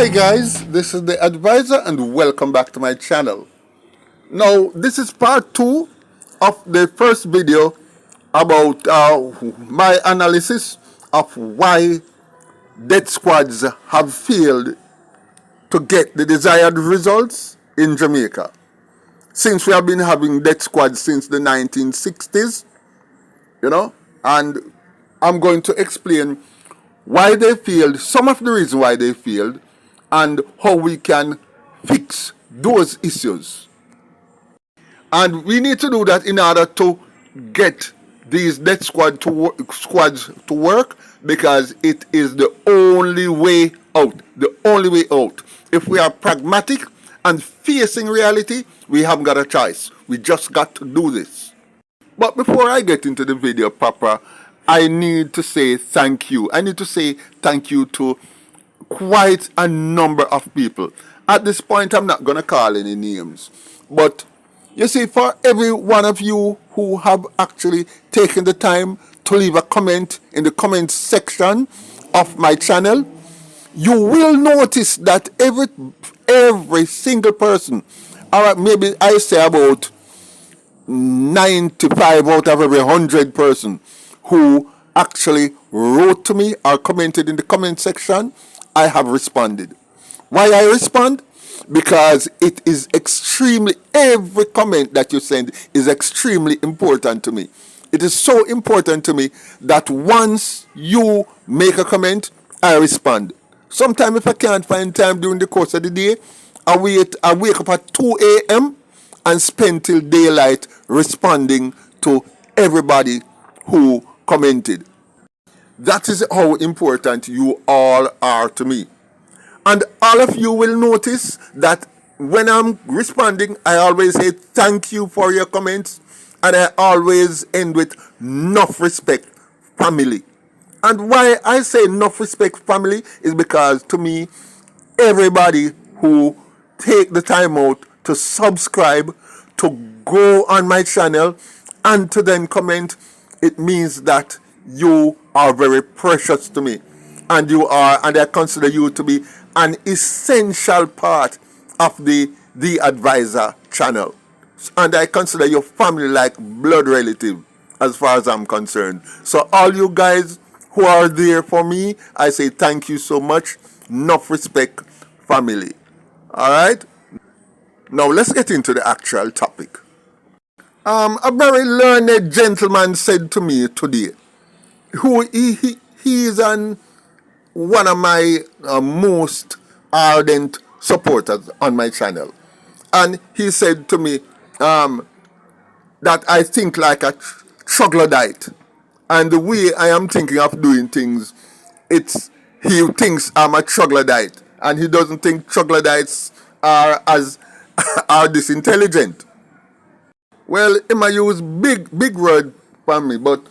Hi guys, this is the advisor and welcome back to my channel. Now this is part 2 of the first video about my analysis of why death squads have failed to get the desired results in Jamaica. Since we have been having death squads since the 1960s, and I'm going to explain why they failed, some of the reasons why they failed, and how we can fix those issues. And we need to do that in order to get these death squads to work, because it is the only way out. The only way out. If we are pragmatic and facing reality, we haven't got a choice. We just got to do this. But before I get into the video proper, I need to say thank you. I need to say thank you to quite a number of people. At this point, I'm not going to call any names. But you see, for every one of you who have actually taken the time to leave a comment in the comment section of my channel, you will notice that every single person, or maybe I say about 95 out of every 100 person who actually wrote to me or commented in the comment section, I have responded. Why I respond? Because it is every comment that you send is extremely important to me. It is so important to me that once you make a comment, I respond. Sometimes if I can't find time during the course of the day, I wake up at 2 a.m. and spend till daylight responding to everybody who commented. That is how important you all are to me. And all of you will notice that when I'm responding, I always say thank you for your comments, and I always end with enough respect, family. And why I say enough respect, family, is because to me, everybody who take the time out to subscribe, to go on my channel, and to then comment, it means that you are very precious to me, and I consider you to be an essential part of the Advisor channel, and I consider your family like blood relative as far as I'm concerned. So all you guys who are there for me, I say thank you so much. Enough respect, family. All right, now let's get into the actual topic. A very learned gentleman said to me today, who he is one of my most ardent supporters on my channel, and he said to me that I think like a troglodyte, and the way I am thinking of doing things, he thinks I'm a troglodyte, and he doesn't think troglodytes are are this intelligent. Well, he might use big word for me, but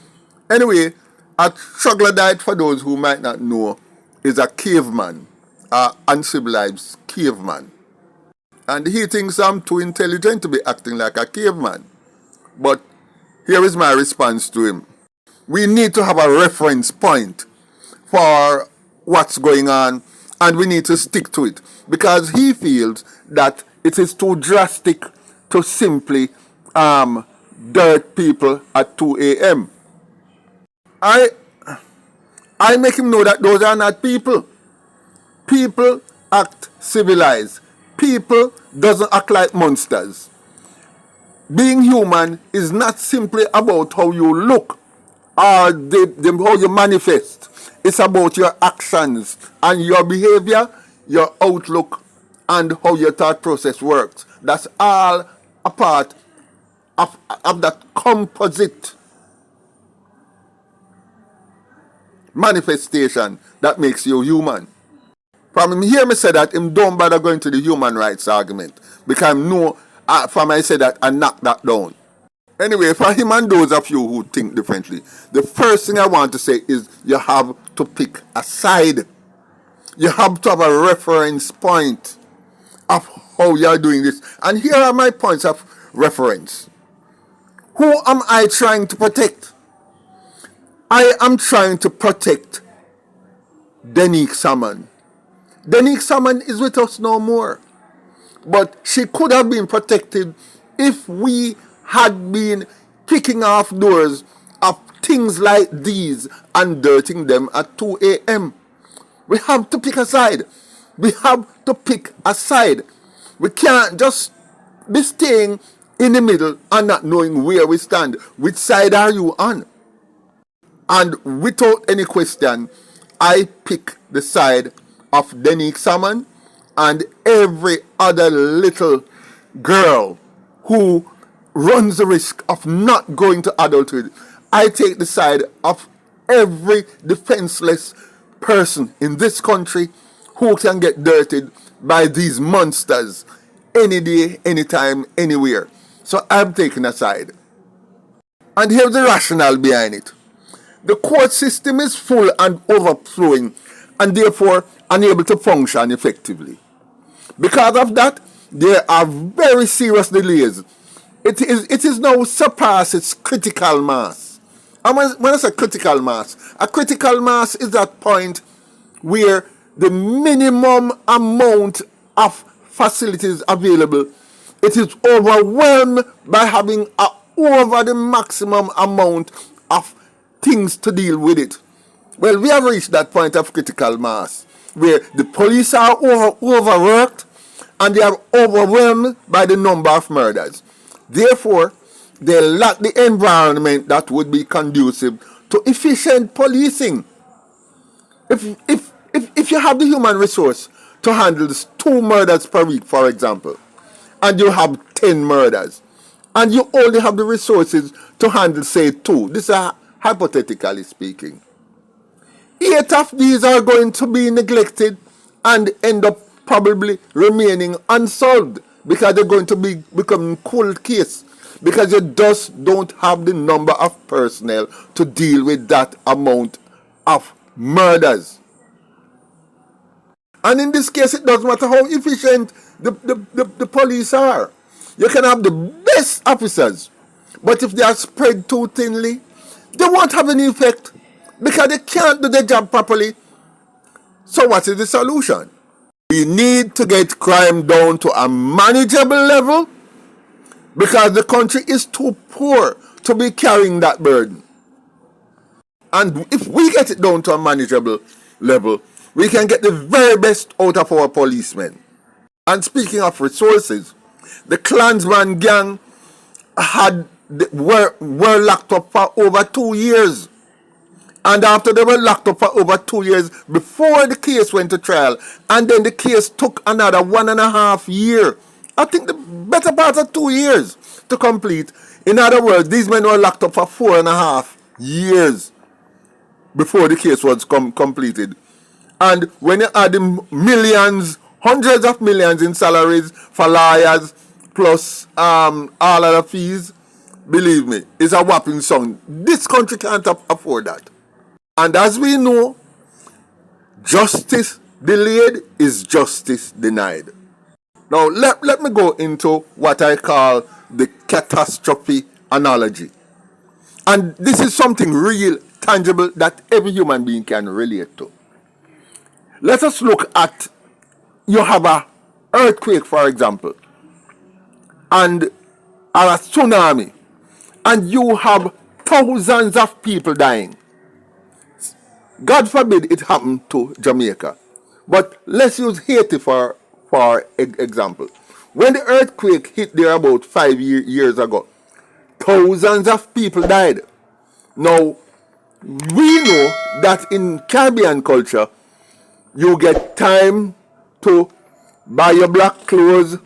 anyway, a troglodyte, for those who might not know, is a caveman, an uncivilized caveman. And he thinks I'm too intelligent to be acting like a caveman. But here is my response to him. We need to have a reference point for what's going on, and we need to stick to it, because he feels that it is too drastic to simply dirt people at 2 a.m. I make him know that those are not people. People act civilized. People doesn't act like monsters. Being human is not simply about how you look or how you manifest. It's about your actions and your behavior, your outlook, and how your thought process works. That's all a part of that composite manifestation that makes you human. From him hear me say that, him don't bother going to the human rights argument, because from I say that I knock that down. Anyway, for him and those of you who think differently, the first thing I want to say is you have to pick a side. You have to have a reference point of how you're doing this. And here are my points of reference. Who am I trying to protect? I am trying to protect Denique Salmon. Denise Salmon is with us no more. But she could have been protected if we had been kicking off doors of things like these and dirting them at 2 a.m. We have to pick a side. We have to pick a side. We can't just be staying in the middle and not knowing where we stand. Which side are you on? And without any question, I pick the side of Denise Salmon and every other little girl who runs the risk of not going to adulthood. I take the side of every defenseless person in this country who can get dirted by these monsters any day, anytime, anywhere. So I'm taking a side. And here's the rationale behind it. The court system is full and overflowing and therefore unable to function effectively. Because of that, there are very serious delays. It is now surpassed its critical mass. And when I say critical mass, a critical mass is that point where the minimum amount of facilities available, it is overwhelmed by having over the maximum amount of things to deal with it. Well, we have reached that point of critical mass where the police are overworked and they are overwhelmed by the number of murders. Therefore, they lack the environment that would be conducive to efficient policing. If you have the human resource to handle 2 murders per week, for example, and you have 10 murders, and you only have the resources to handle, say, 2, this is hypothetically speaking, 8 of these are going to be neglected and end up probably remaining unsolved because they're going to be becoming cold case because you just don't have the number of personnel to deal with that amount of murders. And in this case, it doesn't matter how efficient the police are. You can have the best officers, but if they are spread too thinly, they won't have any effect because they can't do their job properly. So what is the solution? We need to get crime down to a manageable level because the country is too poor to be carrying that burden. And if we get it down to a manageable level, we can get the very best out of our policemen. And speaking of resources, the Klansman gang were locked up for over 2 years. And after they were locked up for over 2 years, before the case went to trial, and then the case took another 1.5 years. I think the better part of 2 years to complete. In other words, these men were locked up for 4.5 years before the case was completed. And when you add the millions, hundreds of millions in salaries for lawyers, plus all other fees, believe me, it's a whopping sum. This country can't afford that. And as we know, justice delayed is justice denied. Now, let me go into what I call the catastrophe analogy. And this is something real, tangible, that every human being can relate to. Let us look at, you have an earthquake, for example, and or a tsunami, and you have thousands of people dying. God forbid it happened to Jamaica. But let's use Haiti for example. When the earthquake hit there about 5 years ago, thousands of people died. Now, we know that in Caribbean culture, you get time to buy your black clothes,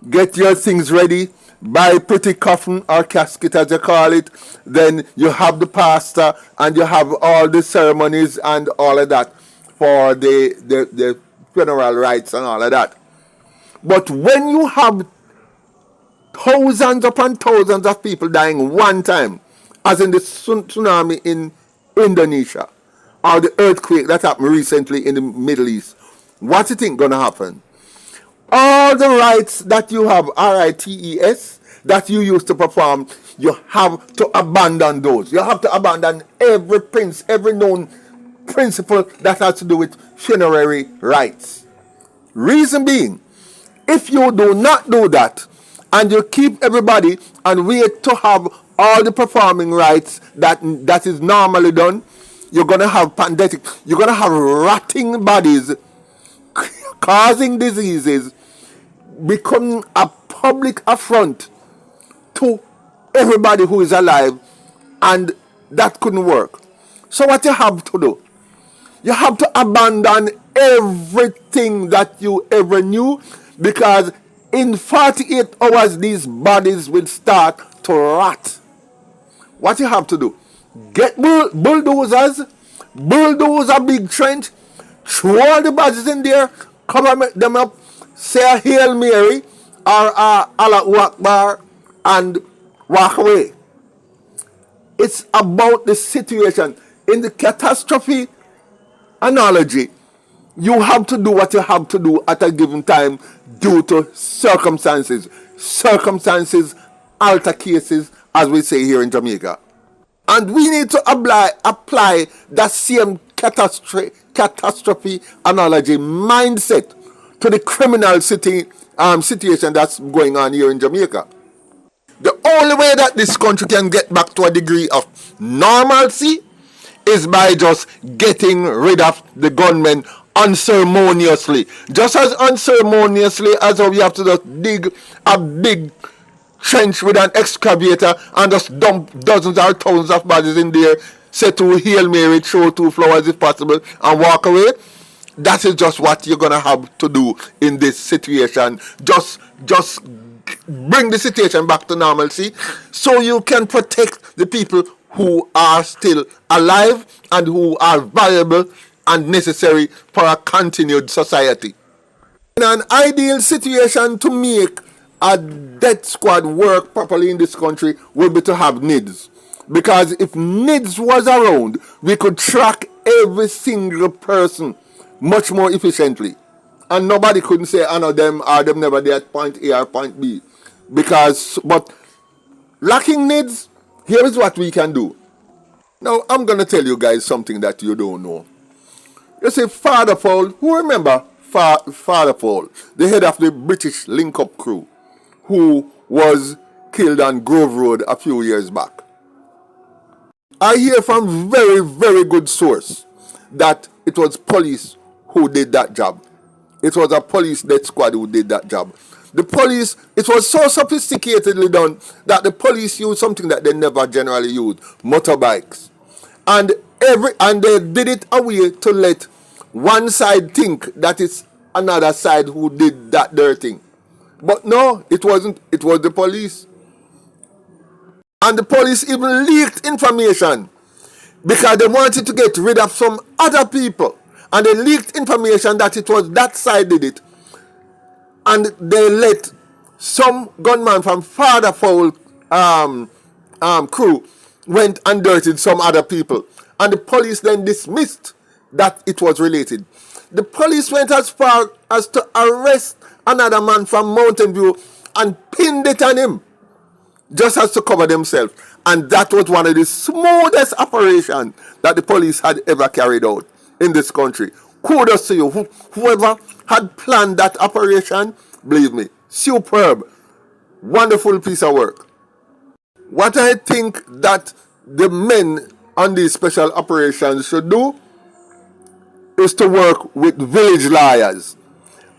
get your things ready, buy pretty coffin or casket as you call it, then you have the pastor and you have all the ceremonies and all of that for the funeral rites and all of that. But when you have thousands upon thousands of people dying one time, as in the tsunami in Indonesia, or the earthquake that happened recently in the Middle East, what do you think gonna happen? All the rites that you have, RITES, that you used to perform, you have to abandon those. You have to abandon every known principle that has to do with funerary rites. Reason being, if you do not do that and you keep everybody and wait to have all the performing rights that is normally done, you're gonna have pandemic, you're gonna have rotting bodies causing diseases, becoming a public affront to everybody who is alive, and that couldn't work. So what you have to do, you have to abandon everything that you ever knew, because in 48 hours these bodies will start to rot. What you have to do, get bulldozers, bulldoze a big trench, throw all the bodies in there, cover them up, say a Hail Mary or a Allah Akbar, and walk away. It's about the situation. In the catastrophe analogy, you have to do what you have to do at a given time due to circumstances. Circumstances alter cases, as we say here in Jamaica. And we need to apply that same catastrophe analogy mindset to the criminal situation that's going on here in Jamaica. The only way that this country can get back to a degree of normalcy is by just getting rid of the gunmen unceremoniously. Just as unceremoniously as how we have to just dig a big trench with an excavator and just dump dozens or thousands of bodies in there, say to Hail Mary, throw 2 flowers if possible, and walk away. That is just what you're gonna have to do in this situation. Just bring the situation back to normalcy so you can protect the people who are still alive and who are valuable and necessary for a continued society. In an ideal situation to make a death squad work properly in this country would be to have NIDS. Because if NIDS was around, we could track every single person much more efficiently. And nobody couldn't say, I know them or them never there at point A or point B. But lacking NIDS, here is what we can do. Now, I'm going to tell you guys something that you don't know. You see, Father Paul, who remember Father Paul, the head of the British link-up crew, who was killed on Grove Road a few years back? I hear from very, very good source that it was police who did that job. It was a police death squad who did that job. The police, it was so sophisticatedly done that the police used something that they never generally used, motorbikes. And they did it a way to let one side think that it's another side who did that dirty thing. But no, it wasn't. It was the police. And the police even leaked information because they wanted to get rid of some other people. And they leaked information that it was that side did it. And they let some gunman from Father Fowl crew went and dirtied some other people. And the police then dismissed that it was related. The police went as far as to arrest another man from Mountain View and pinned it on him, just as to cover themselves. And that was one of the smoothest operations that the police had ever carried out in this country. Kudos to you. Whoever had planned that operation, believe me, superb, wonderful piece of work. What I think that the men on these special operations should do is to work with village lawyers.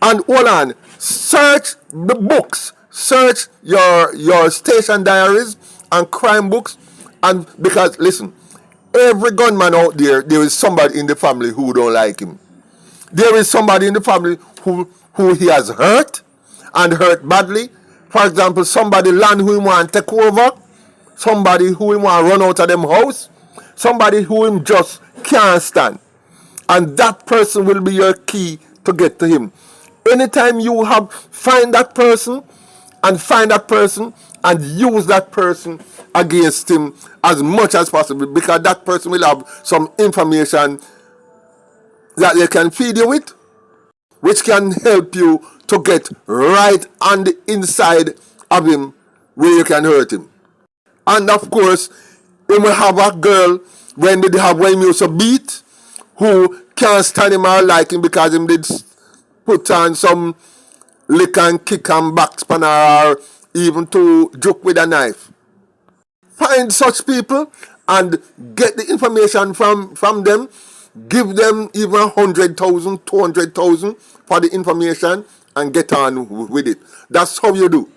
And hold on, search the books, search your station diaries and crime books, and because listen, every gunman out there is somebody in the family who don't like him. There is somebody in the family who he has hurt, and hurt badly. For example, somebody land who he want to take over, somebody who he want to run out of them house, somebody who him just can't stand. And that person will be your key to get to him. Anytime you find that person and use that person against him as much as possible, because that person will have some information that they can feed you with, which can help you to get right on the inside of him where you can hurt him. And of course, he will have a girl when they have when he used to beat, who can't stand him or like him because him did put on some lick and kick and back spanner, or even to joke with a knife. Find such people and get the information from them. Give them even 100,000, 200,000 for the information and get on with it. That's how you do.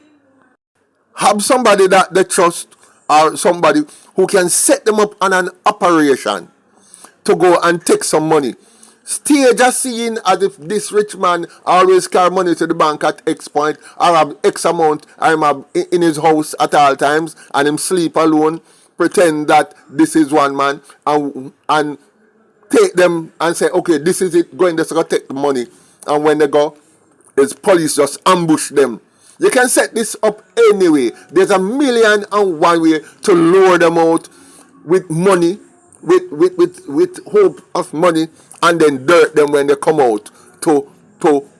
Have somebody that they trust, or somebody who can set them up on an operation to go and take some money. Stage a scene as if this rich man always carry money to the bank at X point, or have X amount I'm in his house at all times, and him sleep alone, pretend that this is one man, and take them and say, okay, this is it, go in there, so go take the money. And when they go, his police just ambush them. You can set this up anyway. There's 1,000,001 way to lure them out with money, with hope of money, and then dirt them when they come out to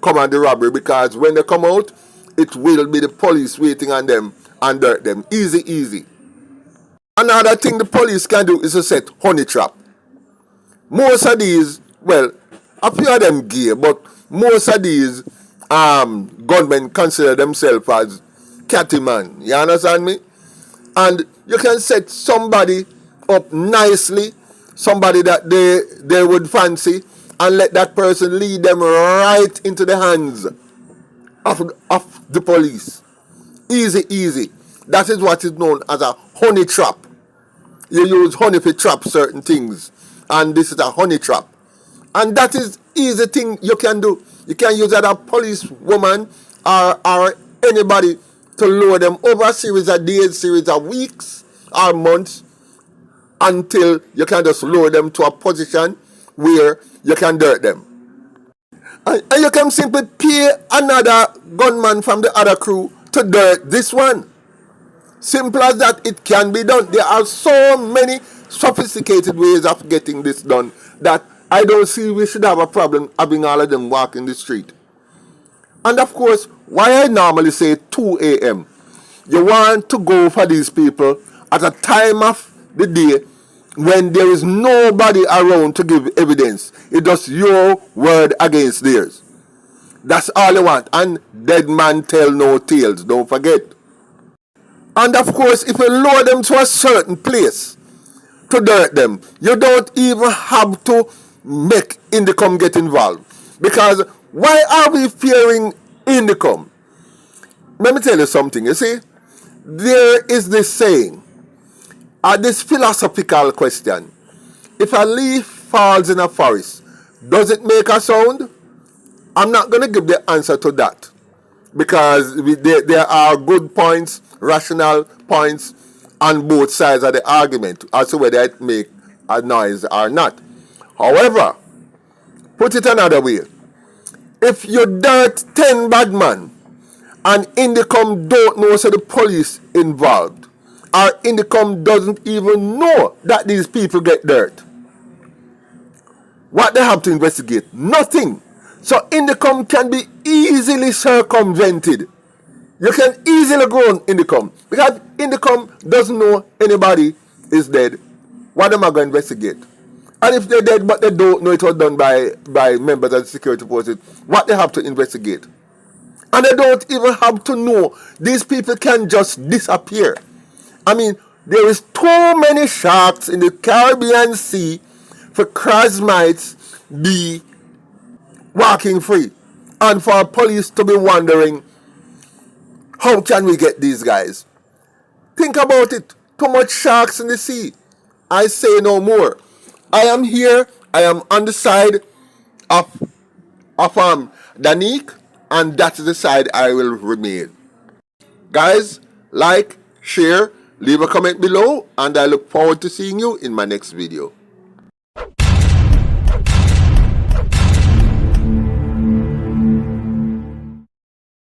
commit the robbery. Because when they come out, it will be the police waiting on them and dirt them. Easy. Another thing the police can do is to set honey trap. Most of these, well, a few of them gay, but most of these gunmen consider themselves as cattyman. You understand me? And you can set somebody up nicely, somebody that they would fancy, and let that person lead them right into the hands of the police. Easy. That is what is known as a honey trap. You use honey to trap certain things, and this is a honey trap. And that is easy thing you can do. You can use either a police woman or anybody to lure them over a series of days, series of weeks or months, until you can just lure them to a position where you can dirt them. And you can simply pay another gunman from the other crew to dirt this one. Simple as that, it can be done. There are so many sophisticated ways of getting this done that I don't see we should have a problem having all of them walking the street. And of course, why I normally say 2 a.m. You want to go for these people at a time of the day when there is nobody around to give evidence. It's just your word against theirs. That's all you want. And dead man tell no tales, don't forget. And of course, if you lure them to a certain place to dirt them, you don't even have to make Indicom get involved. Because why are we fearing Indicom? Let me tell you something. You see, there is this saying, this philosophical question. If a leaf falls in a forest, does it make a sound? I'm not going to give the answer to that, because there are good points, rational points on both sides of the argument as to whether it make a noise or not. However, put it another way. If you dirt 10 bad men and Indicom don't know so the police involved, or Indicom doesn't even know that these people get dirt, what they have to investigate? Nothing. So Indicom can be easily circumvented. You can easily go on Indicom, because Indicom doesn't know anybody is dead. What am I going to investigate? And if they're dead but they don't know it was done by members of the security forces, what they have to investigate? And they don't even have to know. These people can just disappear. I mean, there is too many sharks in the Caribbean Sea for crabs might be walking free, and for police to be wondering, how can we get these guys? Think about it. Too much sharks in the sea. I say no more. I am here. I am on the side of Danique, and that is the side I will remain. Guys, like, share, leave a comment below, and I look forward to seeing you in my next video.